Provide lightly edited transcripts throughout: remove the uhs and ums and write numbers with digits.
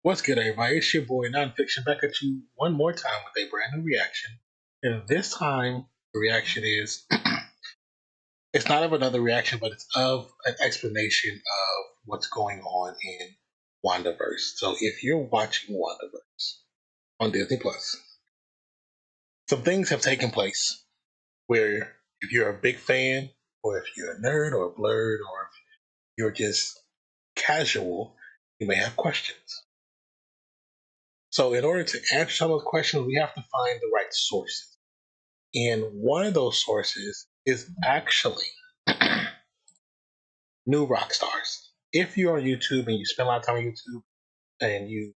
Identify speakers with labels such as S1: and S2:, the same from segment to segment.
S1: What's good, everybody? It's your boy Nonpfixion back at you one more time with a brand new reaction. And this time, the reaction is it's not of another reaction, but it's of an explanation of what's going on in WandaVision. So, if you're watching WandaVision on Disney Plus, some things have taken place where if you're a big fan, or if you're a nerd, or a blurred, or if you're just casual, you may have questions. So in order to answer some of the questions, we have to find the right sources. And one of those sources is actually New Rockstars. If you're on YouTube and you spend a lot of time on YouTube and you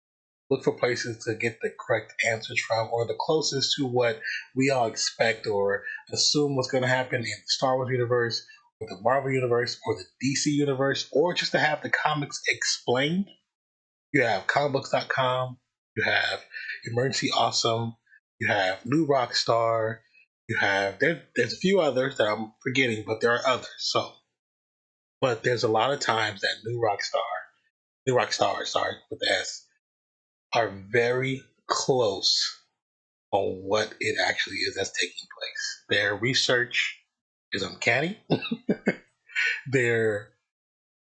S1: look for places to get the correct answers from or the closest to what we all expect or assume what's going to happen in the Star Wars universe or the Marvel universe or the DC universe, or just to have the comics explained, you have comicbooks.com. You have Emergency Awesome. You have New Rockstar. You have there's a few others that I'm forgetting, but there are others. But there's a lot of times that New Rockstars, sorry, with the S, are very close on what it actually is that's taking place. Their research is uncanny. their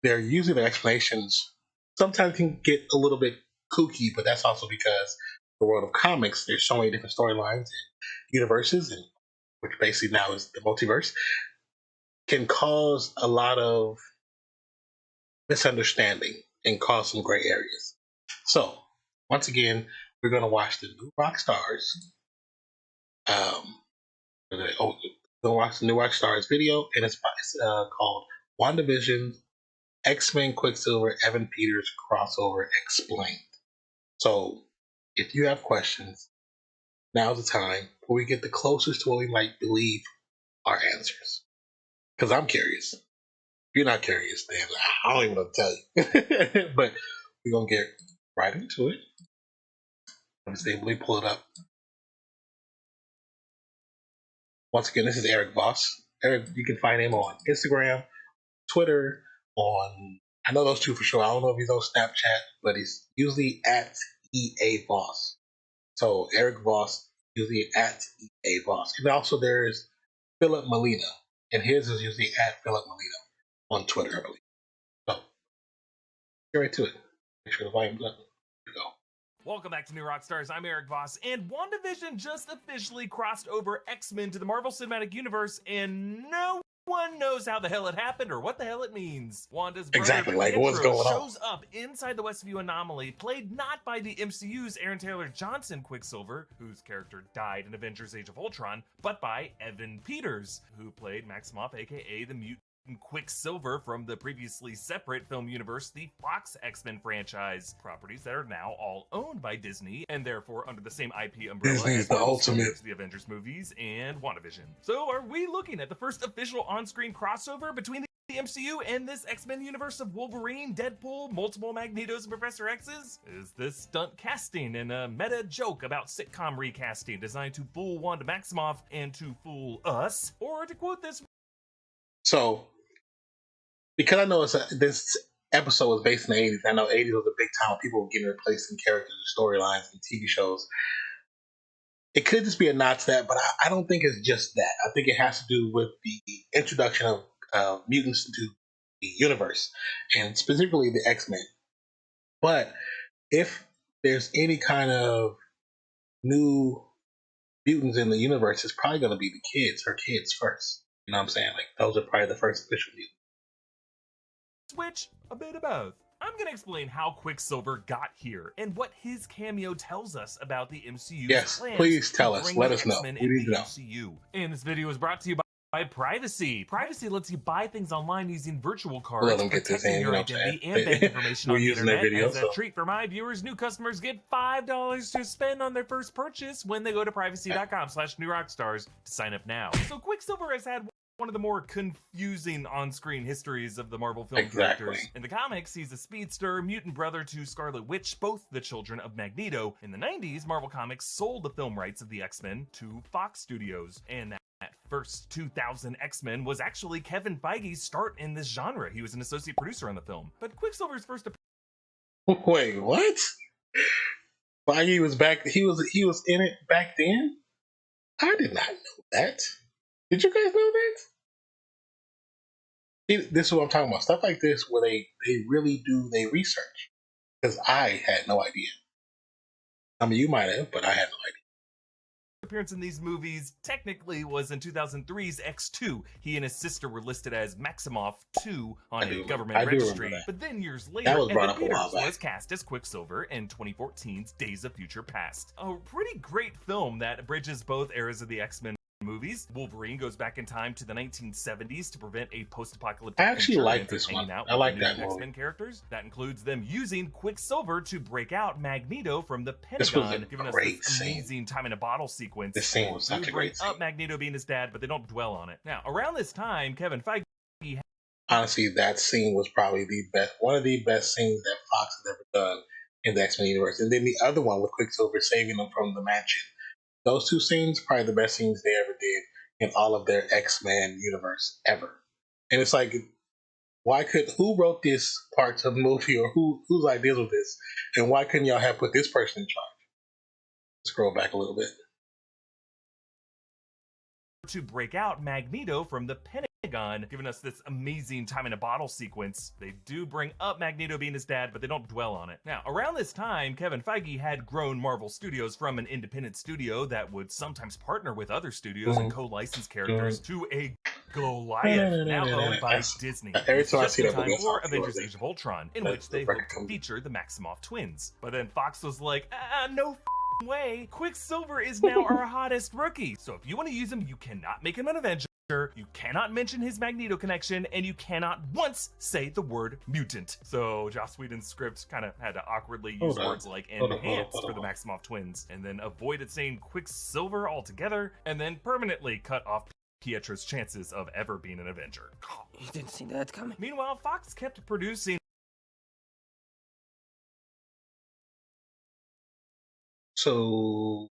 S1: usually their explanations sometimes can get a little bit kooky, but that's also because the world of comics, there's so many different storylines and universes, and which basically now is the multiverse, can cause a lot of misunderstanding and cause some gray areas. So, once again, we're going to watch the New Rockstars. We're going to watch the New Rockstars video, and it's called WandaVision X-Men Quicksilver Evan Peters crossover explained. So, if you have questions, now's the time where we get the closest to what we might believe are answers. Because I'm curious. If you're not curious, then I don't even know what to tell you. But we're going to get right into it. Let me pull it up. Once again, this is Eric Voss. Eric, you can find him on Instagram, Twitter, I know those two for sure. I don't know if he's on Snapchat, but he's usually at EA Voss. So Eric Voss, usually at EA Voss. And also there's Philip Molina, and his is usually at Philip Molina on Twitter, I believe. So get right to it. Make sure the volume's up. Here we go.
S2: Welcome back to New Rockstars. I'm Eric Voss, and WandaVision just officially crossed over X-Men to the Marvel Cinematic Universe, and no one knows how the hell it happened or what the hell it means. Wanda's brother
S1: Exactly, like what's
S2: Pietro
S1: going on?
S2: shows up inside the Westview anomaly, played not by the MCU's Aaron Taylor Johnson Quicksilver, whose character died in Avengers Age of Ultron, but by Evan Peters, who played Maximoff, aka the mutant Quicksilver from the previously separate film universe, the Fox X-Men franchise, properties that are now all owned by Disney and therefore under the same IP umbrella
S1: Disney's
S2: as
S1: the
S2: Marvel
S1: ultimate.
S2: Studios, the Avengers movies, and WandaVision. So are we looking at the first official on-screen crossover between the MCU and this X-Men universe of Wolverine, Deadpool, multiple Magnetos, and Professor X's? Is this stunt casting and a meta joke about sitcom recasting designed to fool Wanda Maximoff and to fool us? Or to quote this...
S1: So, because I know this episode was based in the 80s, I know 80s was a big time when people were getting replaced in characters and storylines and TV shows. It could just be a nod to that, but I don't think it's just that. I think it has to do with the introduction of mutants into the universe, and specifically the X-Men. But if there's any kind of new mutants in the universe, it's probably going to be her kids first. You know what I'm saying? Like, those are probably the first official mutants.
S2: Switch, a bit of both. I'm gonna explain how Quicksilver got here and what his cameo tells us about the MCU's
S1: Yes,
S2: plans
S1: please tell
S2: to
S1: us.
S2: bring
S1: Let
S2: the
S1: us know.
S2: X-Men
S1: We
S2: into
S1: need to
S2: the
S1: know.
S2: MCU. And this video is brought to you by Privacy. Privacy lets you buy things online using virtual cards,
S1: Let them get this
S2: protecting
S1: in,
S2: your
S1: you know what I'm
S2: identity
S1: saying?
S2: and bank information
S1: We're
S2: on the
S1: using their
S2: internet.
S1: video,
S2: As a
S1: so.
S2: treat for my viewers, new customers get $5 to spend on their first purchase when they go to privacy.com/newrockstars to sign up now. So Quicksilver has had one of the more confusing on-screen histories of the Marvel film characters. In the comics, he's a speedster, mutant brother to Scarlet Witch, both the children of Magneto. In the 90s, Marvel Comics sold the film rights of the X-Men to Fox Studios, and that first 2000 X-Men was actually Kevin Feige's start in this genre. He was an associate producer on the film. But Quicksilver's first...
S1: Wait, what? Feige was back. He was in it back then. I did not know that. Did you guys know that? This is what I'm talking about. Stuff like this where they really do their research. Because I had no idea. I mean, you might have, but I had no idea.
S2: Appearance in these movies technically was in 2003's X2. He and his sister were listed as Maximoff 2 on a government registry. But then years later, Evan Peters was cast as Quicksilver in 2014's Days of Future Past. A pretty great film that bridges both eras of the X-Men movies. Wolverine goes back in time to the 1970s to prevent a post-apocalyptic.
S1: I actually like this one. I like that
S2: X-Men characters. That includes them using Quicksilver to break out Magneto from the Pentagon, giving us this amazing time in a bottle sequence.
S1: This scene was such a great scene.
S2: Up Magneto being his dad, but they don't dwell on it. Now, around this time, Kevin Feige.
S1: Honestly, that scene was probably one of the best scenes that Fox has ever done in the X-Men universe. And then the other one with Quicksilver saving them from the mansion. Those two scenes, probably the best scenes they ever did in all of their X-Men universe ever. And it's like, who wrote this part of the movie, or whose ideas was this? And why couldn't y'all have put this person in charge? Scroll back a little bit.
S2: To break out Magneto from the Pentagon, giving us this amazing time in a bottle sequence. They do bring up Magneto being his dad, but they don't dwell on it. Now, around this time, Kevin Feige had grown Marvel Studios from an independent studio that would sometimes partner with other studios and co-license characters to a Goliath now owned by Disney.
S1: Every time I see that
S2: movie, for Avengers Age of Ultron, in which they hoped to feature the Maximoff twins. But then Fox was like, no way, Quicksilver is now our hottest rookie. So if you want to use him, you cannot make him an Avenger, you cannot mention his Magneto connection, and you cannot once say the word mutant. So Joss Whedon's script kind of had to awkwardly use words like enhance for the Maximoff twins, and then avoided saying Quicksilver altogether, and then permanently cut off Pietro's chances of ever being an Avenger.
S3: You didn't see that coming.
S2: Meanwhile, Fox kept producing
S1: So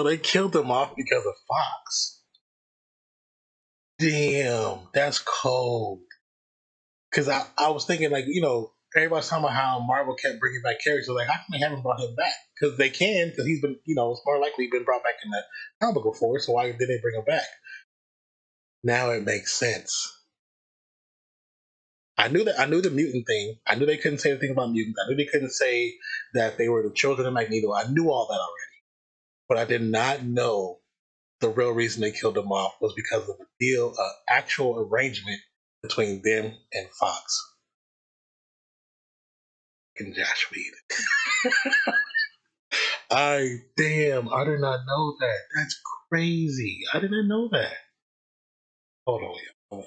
S1: they killed him off because of Fox. Damn, that's cold. Because I was thinking, like, everybody's talking about how Marvel kept bringing back characters. Like, how come they haven't brought him back? Because they can, because he's been, it's more likely been brought back in the comic book before, so why did they bring him back? Now it makes sense. I knew the mutant thing. I knew they couldn't say anything about mutants. I knew they couldn't say that they were the children of Magneto. I knew all that already. But I did not know the real reason they killed them off was because of a deal, an actual arrangement between them and Fox. And Josh Whedon. I did not know that. That's crazy. I didn't know that. Hold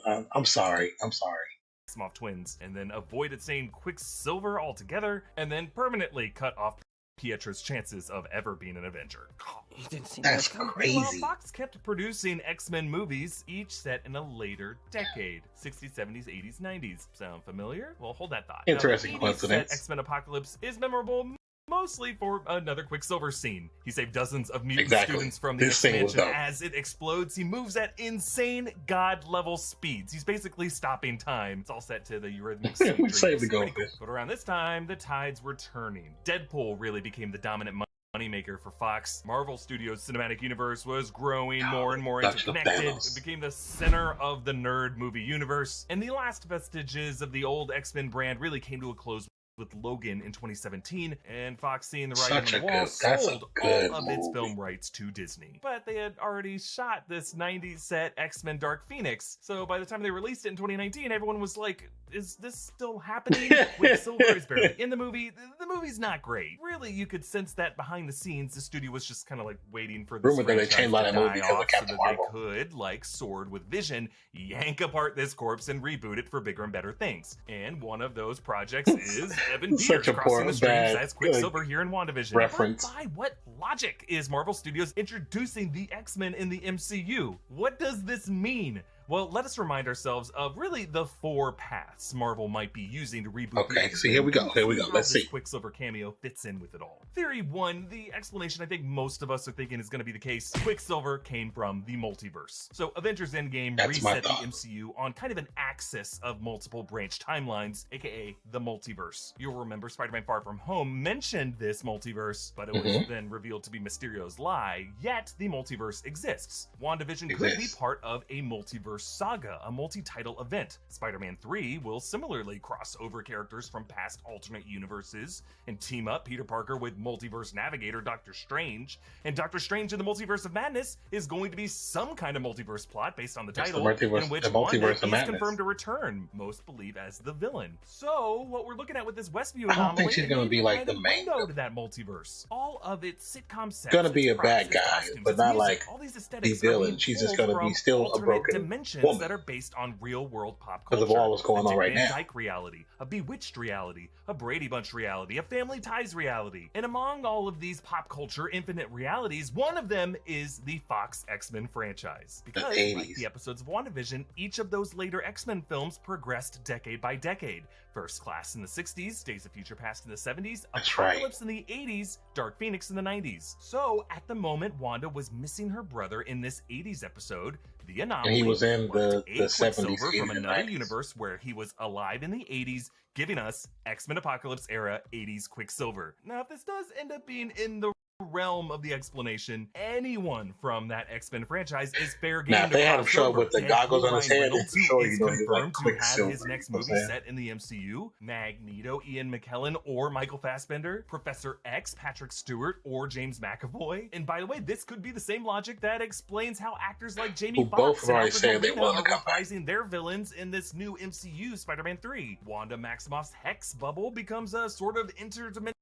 S1: on. I'm sorry.
S2: Maximoff twins, and then avoided saying Quicksilver altogether, and then permanently cut off Pietro's chances of ever being an Avenger.
S3: You didn't see
S1: That's
S3: that coming.
S1: crazy.
S2: Meanwhile, Fox kept producing X-Men movies, each set in a later decade. 60s, 70s, 80s, 90s. Sound familiar? Well, hold that thought.
S1: Interesting coincidence.
S2: X-Men Apocalypse is memorable mostly for another Quicksilver scene. He saved dozens of mutant students from the expansion. As it explodes, he moves at insane god-level speeds. He's basically stopping time. It's all set to the Eurythmics.
S1: We saved the gold.
S2: But around this time, the tides were turning. Deadpool really became the dominant moneymaker for Fox. Marvel Studios' cinematic universe was growing more and more interconnected. It became the center of the nerd movie universe. And the last vestiges of the old X-Men brand really came to a close with Logan in 2017, and Fox, seeing the writing on the wall, sold all of its film rights to Disney. But they had already shot this 90s set X-Men Dark Phoenix, so by the time they released it in 2019, everyone was like, is this still happening? Quicksilver is barely in the movie. The movie's not great. Really, you could sense that behind the scenes, the studio was just kind of like waiting for this franchise to die off so that they could, like Sword with Vision, yank apart this corpse and reboot it for bigger and better things. And one of those projects is Evan Peters crossing the streams as Quicksilver here in WandaVision.
S1: Reference.
S2: But by what logic is Marvel Studios introducing the X-Men in the MCU? What does this mean? Well, let us remind ourselves of really the 4 paths Marvel might be using to reboot
S1: Okay,
S2: the X-Men.
S1: see, here we go. Here we go.
S2: How
S1: Let's
S2: this
S1: see.
S2: Quicksilver cameo fits in with it all. Theory 1, the explanation I think most of us are thinking is going to be the case. Quicksilver came from the multiverse. So Avengers Endgame
S1: That's my
S2: reset the
S1: thought.
S2: MCU on kind of an axis of multiple branch timelines, aka the multiverse. You'll remember Spider-Man Far From Home mentioned this multiverse, but it was then revealed to be Mysterio's lie, yet the multiverse exists. WandaVision could be part of a multiverse saga, a multi-title event. Spider-Man 3 will similarly cross over characters from past alternate universes and team up Peter Parker with multiverse navigator Doctor Strange. And Doctor Strange in the Multiverse of Madness is going to be some kind of multiverse plot based on the title, in which Wanda is confirmed to return, most believe as the villain. So what we're looking at with this Westview anomaly,
S1: I don't think she's gonna be like the main
S2: window to that multiverse. All of its sitcom sets,
S1: gonna be
S2: its
S1: a bad
S2: props, its
S1: guy,
S2: costumes,
S1: but
S2: its
S1: not
S2: music,
S1: like
S2: all these
S1: the
S2: aesthetics are
S1: villain.
S2: being
S1: She's just
S2: pulled
S1: gonna be
S2: from
S1: still a
S2: alternate
S1: broken
S2: dimensions
S1: woman
S2: that are based on real world pop
S1: because
S2: culture.
S1: of all that's going
S2: A
S1: on
S2: Dick
S1: right
S2: Van
S1: now.
S2: Dyke reality, a Bewitched reality, a Brady Bunch reality, a Family Ties reality. And among all of these pop culture infinite realities, one of them is the Fox X-Men franchise. Because, like the episodes of WandaVision, each of those later X-Men films progressed decade by decade. First Class in the 60s, Days of Future Past in the 70s, Apocalypse in the 80s, Dark Phoenix in the 90s. So, at the moment, Wanda was missing her brother in this 80s episode. The anomaly,
S1: and he was in the 70s,
S2: from another universe where he was alive in the 80s, giving us X-Men Apocalypse era 80s Quicksilver. Now, if this does end up being in the realm of the explanation, anyone from that X-Men franchise is fair game.
S1: Now, if they had him show up with the goggles on his head, I'm sure you know he's like Quicksilver.
S2: His next movie set in the MCU, Magneto, Ian McKellen, or Michael Fassbender, Professor X, Patrick Stewart, or James McAvoy. And by the way, this could be the same logic that explains how actors like Jamie Foxx and
S1: already
S2: Alfred
S1: said they
S2: Molina
S1: want to
S2: are reprising their villains in this new MCU Spider-Man 3. Wanda Maximoff's Hex bubble becomes a sort of interdimensional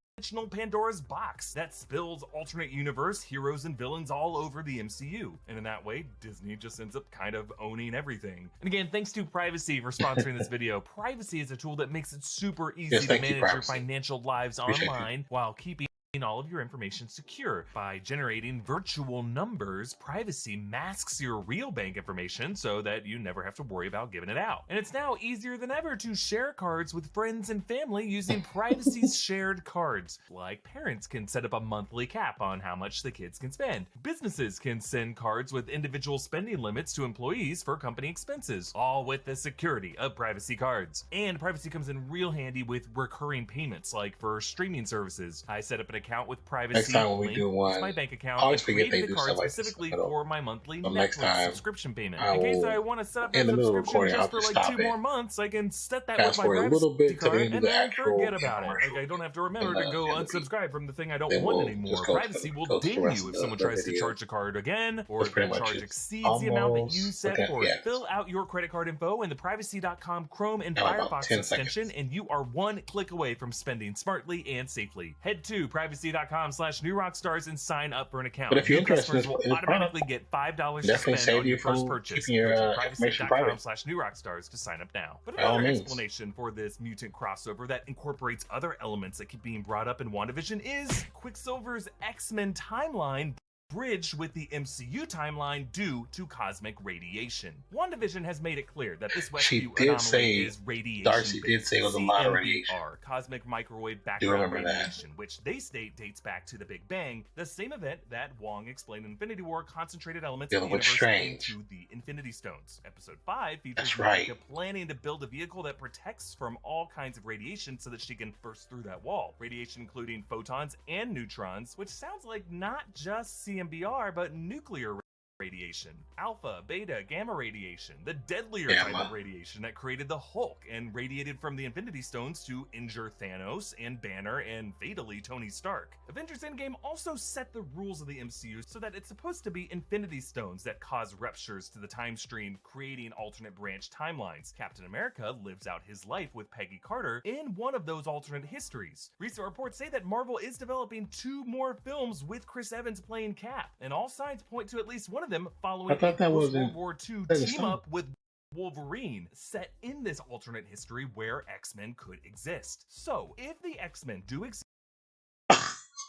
S2: Pandora's box that spills alternate universe heroes and villains all over the MCU. And in that way, Disney just ends up kind of owning everything. And again, thanks to Privacy for sponsoring this video. Privacy is a tool that makes it super easy to manage your financial lives online while keeping all of your information secure. By generating virtual numbers, Privacy masks your real bank information so that you never have to worry about giving it out. And it's now easier than ever to share cards with friends and family using Privacy's shared cards. Like parents can set up a monthly cap on how much the kids can spend. Businesses can send cards with individual spending limits to employees for company expenses, all with the security of Privacy cards. And Privacy comes in real handy with recurring payments, like for streaming services. I set up an account with Privacy.
S1: Next time when we do one,
S2: my bank account,
S1: I always forget they
S2: the
S1: do
S2: card
S1: stuff like
S2: specifically
S1: this.
S2: for my monthly
S1: next
S2: Netflix
S1: time,
S2: subscription payment.
S1: I
S2: In case
S1: will,
S2: I want to set up
S1: in
S2: that
S1: the middle of
S2: subscription
S1: recording,
S2: just for like 2 more months, I can set that with my
S1: forward a little bit
S2: card
S1: to the
S2: and then
S1: actual
S2: forget about it. Like I don't have to remember to go unsubscribe from the thing I don't want anymore. Privacy will ding you if someone tries to charge the card again, or if that charge exceeds the amount that you set for it. Fill out your credit card info in the Privacy.com Chrome and Firefox extension, and you are 1 click away from spending smartly and safely. Head to Privacy.com/NewRockStars and sign up for an account.
S1: But if you're interested
S2: customers will automatically get $5 to spend on your first purchase. Go to Privacy.com/NewRockStars to sign up now. But another explanation for this mutant crossover that incorporates other elements that keep being brought up in WandaVision is Quicksilver's X-Men timeline bridged with the MCU timeline due to cosmic radiation. WandaVision has made it clear that this Westview anomaly is radiation.
S1: Darcy did say it was a lot of radiation.
S2: Cosmic microwave background radiation, which they state dates back to the Big Bang, the same event that Wong explained in Infinity War concentrated elements of the universe into the Infinity Stones. Episode 5 features Monica planning to build a vehicle that protects from all kinds of radiation so that she can burst through that wall. Radiation including photons and neutrons, which sounds like not just CMBR, but nuclear radiation, alpha, beta, gamma radiation, the deadlier type of radiation that created the Hulk and radiated from the Infinity Stones to injure Thanos and Banner and fatally Tony Stark. Avengers Endgame also set the rules of the MCU so that it's supposed to be Infinity Stones that cause ruptures to the time stream, creating alternate branch timelines. Captain America lives out his life with Peggy Carter in one of those alternate histories. Recent reports say that Marvel is developing 2 more films with Chris Evans playing Cap, and all signs point to at least one of them following a World War II team up with Wolverine, set in this alternate history where X-Men could exist. So, if the X-Men do exist...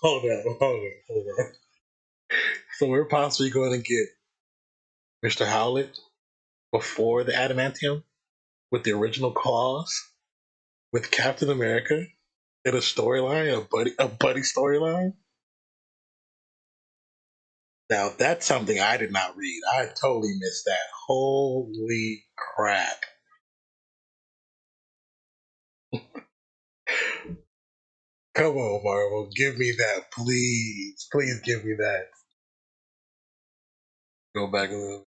S1: Hold on. So we're possibly going to get Mr. Howlett before the adamantium with the original claws with Captain America in a storyline, a buddy storyline. Now that's something I did not read. I totally missed that. Holy crap. Come on, Marvel. Give me that, please. Please give me that. Go back a little.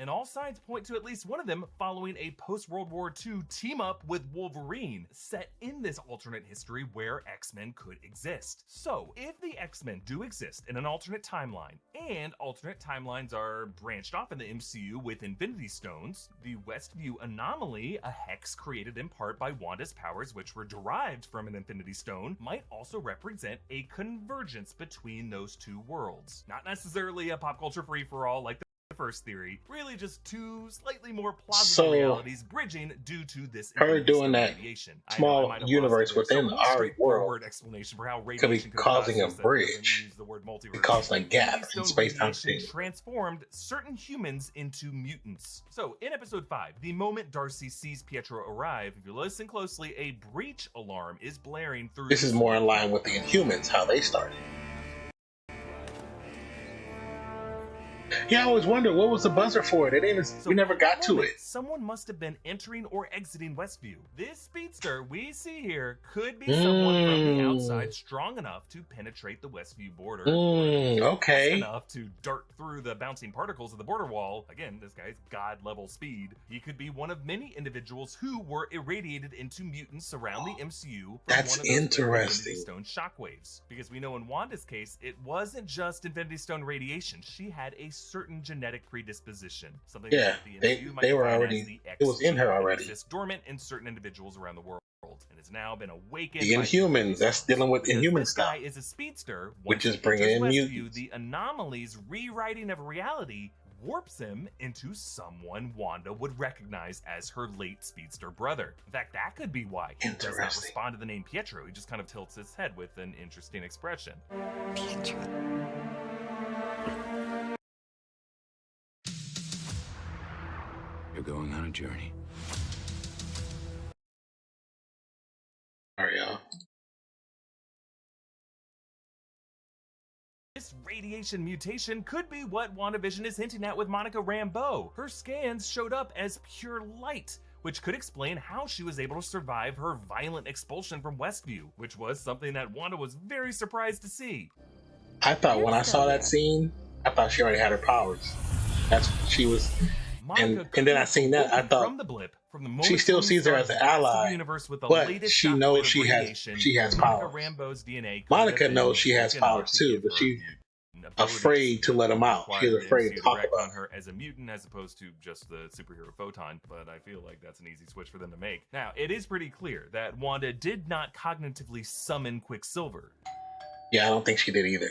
S2: And all signs point to at least one of them following a post-World War II team-up with Wolverine, set in this alternate history where X-Men could exist. So, if the X-Men do exist in an alternate timeline, and alternate timelines are branched off in the MCU with Infinity Stones, the Westview anomaly, a hex created in part by Wanda's powers which were derived from an Infinity Stone, might also represent a convergence between those two worlds. Not necessarily a pop culture free-for-all like the first theory, really just two slightly more plausible realities bridging due to this
S1: her doing that
S2: radiation.
S1: small universe within our world
S2: explanation for how
S1: could be
S2: radiation
S1: causing a bridge,
S2: the word multiverse.
S1: causing a gap in space-time space.
S2: Transformed certain humans into mutants. So in episode 5, the moment Darcy sees Pietro arrive, if you listen closely, a breach alarm is blaring through.
S1: This is more in line with the Inhumans, how they started. Yeah, I always wondered what was the buzzer for. We never got to it.
S2: Someone must have been entering or exiting Westview. This speedster we see here could be someone from the outside strong enough to penetrate the Westview border.
S1: Okay.
S2: Enough to dart through the bouncing particles of the border wall. Again, this guy's god-level speed. He could be one of many individuals who were irradiated into mutants around the MCU from
S1: That's
S2: one of those
S1: interesting.
S2: Infinity Stone shockwaves. Because we know in Wanda's case, it wasn't just Infinity Stone radiation. She had a certain genetic predisposition. Something that the MCU might define as the X
S1: it was in her already.
S2: Exists dormant in certain individuals around the world, and it's now been awakened.
S1: The Inhumans, that's dealing with Inhuman stuff.
S2: This guy is a speedster,
S1: which is bringing in mutants.
S2: The anomalies rewriting of reality warps him into someone Wanda would recognize as her late speedster brother. In fact, that could be why he does not respond to the name Pietro. He just kind of tilts his head with an interesting expression.
S3: Pietro.
S4: You're going on a journey.
S1: Sorry, y'all.
S2: This radiation mutation could be what WandaVision is hinting at with Monica Rambeau. Her scans showed up as pure light, which could explain how she was able to survive her violent expulsion from Westview, which was something that Wanda was very surprised to see.
S1: I thought when I saw that scene, I thought she already had her powers. That's what she was. And then I seen that, I thought
S2: from the blip, from the
S1: she still sees her as an ally, but she knows she has powers. Monica knows she has powers too, but she's afraid to let them out. She's afraid to talk about
S2: her as a mutant as opposed to just the superhero photon, but I feel like that's an easy switch for them to make. Now, it is pretty clear that Wanda did not cognitively summon Quicksilver.
S1: Yeah, I don't think she did either.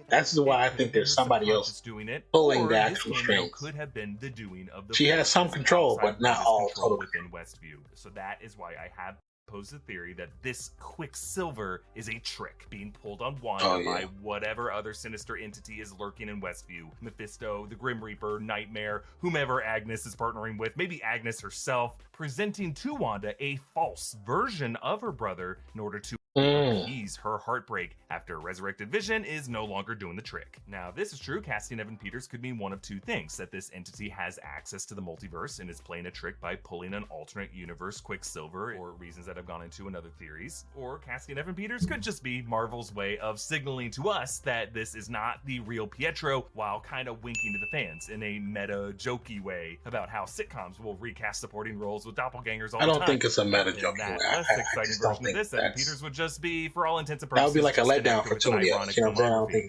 S1: That's why I think there's somebody else
S2: doing it,
S1: pulling the actual strings.
S2: Could have been the doing of the.
S1: She has some control, but not all total
S2: within Westview. So that is why I have posed the theory that this Quicksilver is a trick being pulled on Wanda by whatever other sinister entity is lurking in Westview. Mephisto, the Grim Reaper, Nightmare, whomever Agnes is partnering with, maybe Agnes herself, presenting to Wanda a false version of her brother in order to ease her heartbreak after resurrected Vision is no longer doing the trick. Now, this is true. Casting Evan Peters could mean one of two things: that this entity has access to the multiverse and is playing a trick by pulling an alternate universe Quicksilver, or reasons that have gone into in other theories. Or casting Evan Peters could just be Marvel's way of signaling to us that this is not the real Pietro, while kind of winking to the fans in a meta jokey way about how sitcoms will recast supporting roles with doppelgangers all the time.
S1: I don't think it's a meta jokey way.
S2: Less exciting version of this, Evan Peters would just be, for all intents and purposes,
S1: that would be like a letdown for Tony.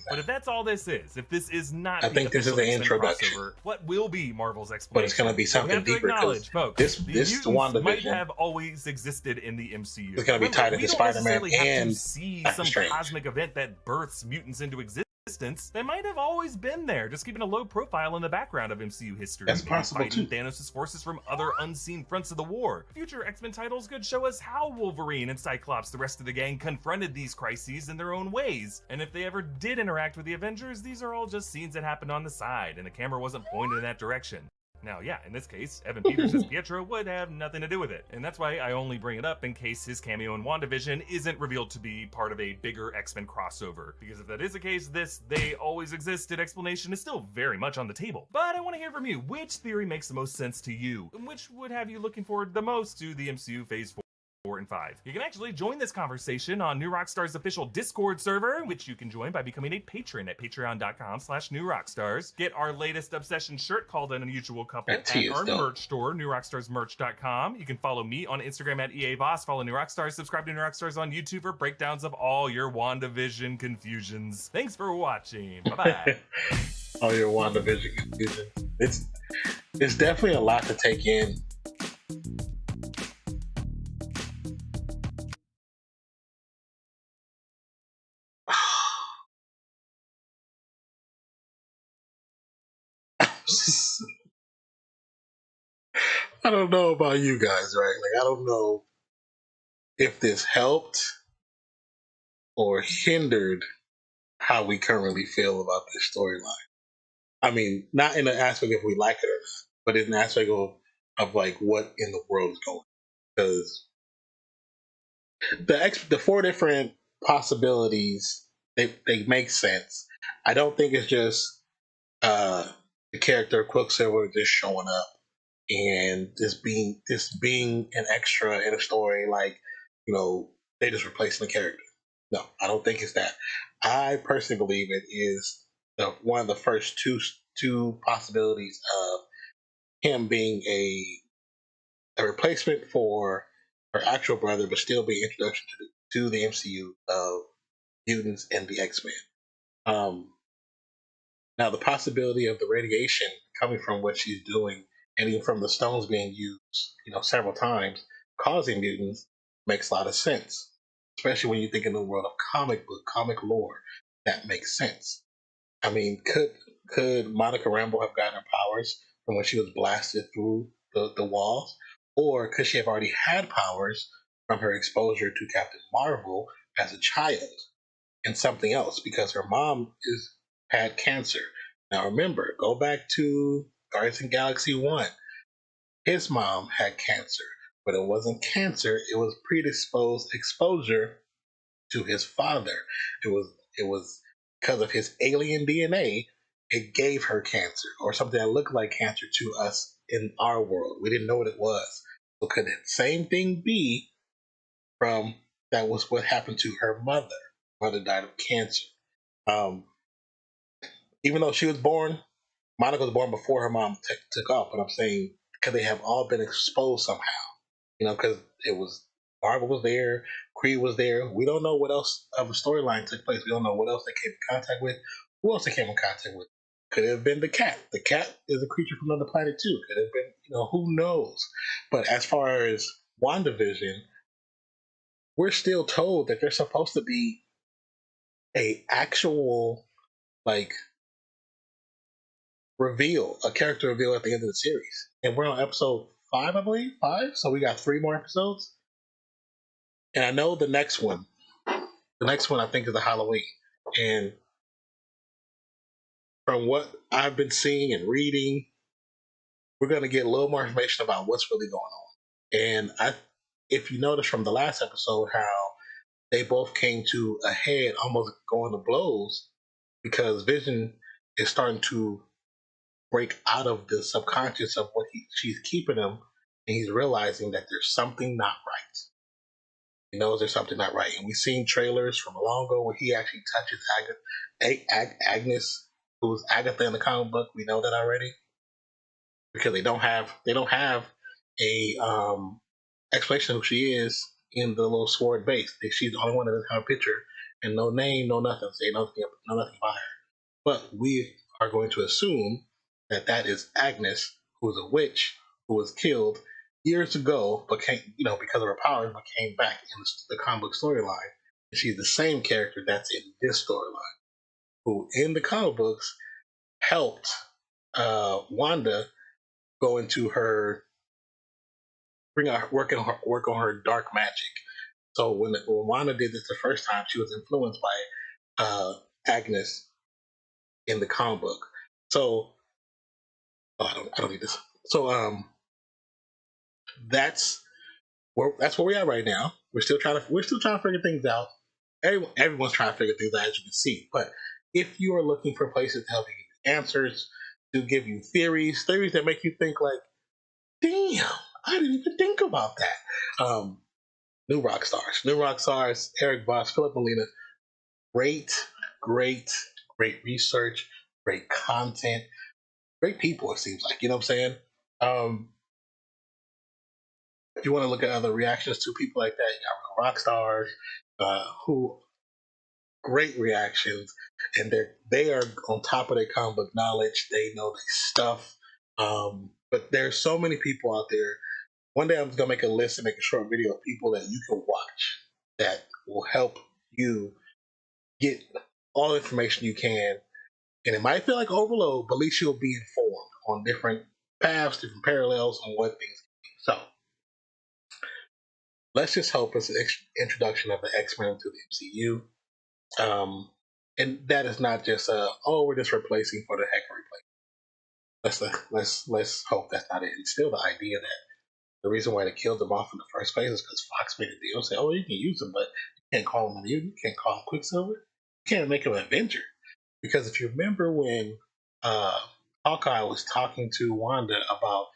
S2: But if that's all this is, if this is not,
S1: I think this is an introduction.
S2: What will be Marvel's explanation?
S1: But it's going to be something deeper.
S2: Folks,
S1: this WandaVision
S2: might have always existed in the MCU.
S1: It's going to be tied into Spider-Man and
S2: see some cosmic event that births mutants into existence. they might have always been there, just keeping a low profile in the background of MCU history.
S1: That's
S2: maybe
S1: possible,
S2: fighting
S1: too.
S2: Thanos' forces from other unseen fronts of the war. Future X-Men titles could show us how Wolverine and Cyclops, the rest of the gang, confronted these crises in their own ways. And if they ever did interact with the Avengers, these are all just scenes that happened on the side, and the camera wasn't pointed in that direction. Now, yeah, in this case, Evan Peters as Pietro would have nothing to do with it. And that's why I only bring it up in case his cameo in WandaVision isn't revealed to be part of a bigger X-Men crossover. Because if that is the case, this "they always existed" explanation is still very much on the table. But I want to hear from you. Which theory makes the most sense to you? And which would have you looking forward the most to the MCU Phase 4 and 5. You can actually join this conversation on New Rockstars' official Discord server, which you can join by becoming a patron at patreon.com/newrockstars. Get our latest Obsession shirt called An Unusual Couple at our merch store, newrockstarsmerch.com. You can follow me on Instagram at EAVoss, follow New Rockstars, subscribe to New Rockstars on YouTube for breakdowns of all your WandaVision confusions. Thanks for watching. Bye-bye.
S1: All your WandaVision confusion. It's definitely a lot to take in. I don't know about you guys, right? Like, I don't know if this helped or hindered how we currently feel about this storyline. I mean, not in the aspect if we like it or not, but in the aspect of like what in the world is going. Because the four different possibilities, they make sense. I don't think it's just the character Quicksilver just showing up and this being an extra in a story, like, you know, they just replacing the character. No, I don't think it's that. I personally believe it is one of the first two possibilities of him being a replacement for her actual brother, but still being introduction to the MCU of mutants and the X-Men. Now, the possibility of the radiation coming from what she's doing, and even from the stones being used, you know, several times, causing mutants, makes a lot of sense. Especially when you think in the world of comic lore, that makes sense. I mean, could Monica Rambeau have gotten her powers from when she was blasted through the walls, or could she have already had powers from her exposure to Captain Marvel as a child and something else? Because her mom had cancer. Now remember, go back to Guardians of the Galaxy 1. His mom had cancer, but it wasn't cancer, it was predisposed exposure to his father. It was because of his alien DNA, it gave her cancer, or something that looked like cancer to us in our world. We didn't know what it was. So could the same thing be from that was what happened to her mother? Mother died of cancer. Um, Even though she was born, Monica was born before her mom took off. But I'm saying because they have all been exposed somehow, you know, because it was Marvel was there, Creed was there. We don't know what else of a storyline took place. We don't know what else they came in contact with. Who else they came in contact with? Could it have been the cat. The cat is a creature from another planet too. Could it have been, you know, who knows? But as far as WandaVision, we're still told that there's supposed to be a actual like reveal, a character reveal at the end of the series. And we're on episode 5, I believe. 5? So we got 3 more episodes. And I know the next one I think is the Halloween. And from what I've been seeing and reading, we're going to get a little more information about what's really going on. And if you notice from the last episode how they both came to a head, almost going to blows, because Vision is starting to break out of the subconscious of what she's keeping him, and he's realizing that there's something not right. He knows there's something not right, and we've seen trailers from long ago where he actually touches Agnes, who's Agatha in the comic book. We know that already because they don't have a explanation of who she is in the little sword base. She's the only one that doesn't have a picture and no name, no nothing. Say nothing about her. But we are going to assume that that is Agnes, who's a witch who was killed years ago, but came, you know, because of her powers, but came back in the comic book storyline. She's the same character that's in this storyline. who in the comic books helped Wanda go into her work on her dark magic. So when Wanda did this the first time, she was influenced by Agnes in the comic book. So I don't need this. So that's where we are right now. We're still trying to figure things out. Everyone's trying to figure things out, as you can see. But if you are looking for places to help you get answers, to give you theories that make you think like, damn, I didn't even think about that. New Rockstars, Eric Voss, Philip Molina. Great research, great content, great people, it seems like. You know what I'm saying? If you want to look at other reactions to people like that, you got Rockstars, who great reactions, and they are on top of their comic book knowledge. They know their stuff. But there's so many people out there. One day I'm just gonna make a list and make a short video of people that you can watch that will help you get all the information you can. And it might feel like overload, but at least you'll be informed on different paths, different parallels on what things can be. So let's just hope it's an introduction of the X-Men to the MCU. And that is not just we're just replacing for the heck of replacing. Let's hope that's not it. It's still the idea that the reason why they killed them off in the first place is because Fox made a deal. Say, you can use them, but you can't call them a mutant. You can't call them Quicksilver. You can't make them an Avenger. Because if you remember when Hawkeye was talking to Wanda about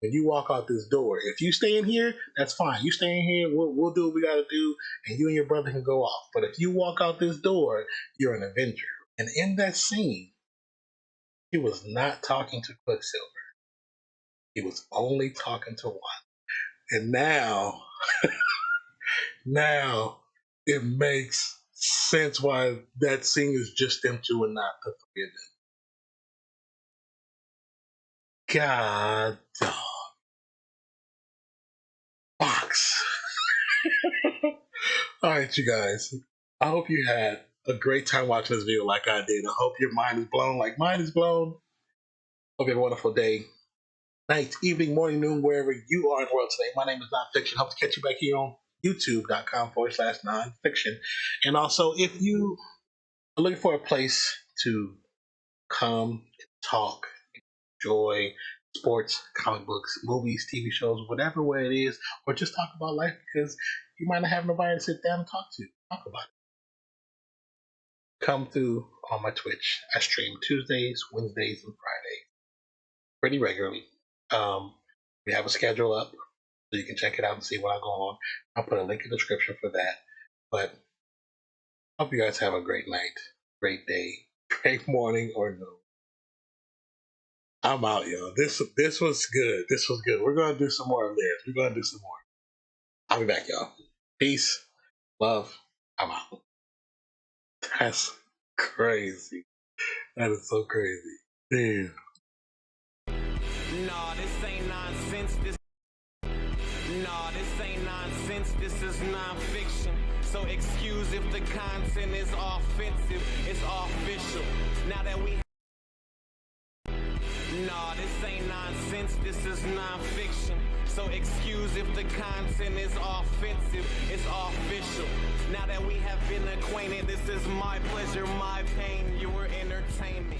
S1: when you walk out this door, if you stay in here, that's fine. You stay in here, we'll do what we got to do, and you and your brother can go off. But if you walk out this door, you're an Avenger. And in that scene, he was not talking to Quicksilver. He was only talking to Wanda. And now, it makes sense why that scene is just them two and not the three of them. God dog. Fox. Alright, you guys. I hope you had a great time watching this video like I did. I hope your mind is blown like mine is blown. Hope you have a wonderful day, night, evening, morning, noon, wherever you are in the world today. My name is Nonpfixion. Hope to catch you back here on youtube.com/nonpfixion. And also, if you are looking for a place to come and talk, enjoy sports, comic books, movies, TV shows, whatever way it is, or just talk about life because you might not have nobody to sit down and talk about it. Come through on my Twitch. I stream Tuesdays, Wednesdays, and Fridays pretty regularly. We have a schedule up so you can check it out and see what I go on. I'll put a link in the description for that. But I hope you guys have a great night, great day, great morning, or no. I'm out, y'all. This was good. This was good. We're gonna do some more of this. We're gonna do some more. I'll be back, y'all. Peace, love. I'm out. That's crazy. That is so crazy. Damn.
S5: Nah, this ain't nonsense. This ain't nonsense. This is nonfiction. So excuse if the content is offensive. It's official. Now that we. Nah, this ain't nonsense. This is nonfiction. So excuse if the content is offensive. It's official. Now that we have been acquainted, this is my pleasure, my pain. You were entertaining.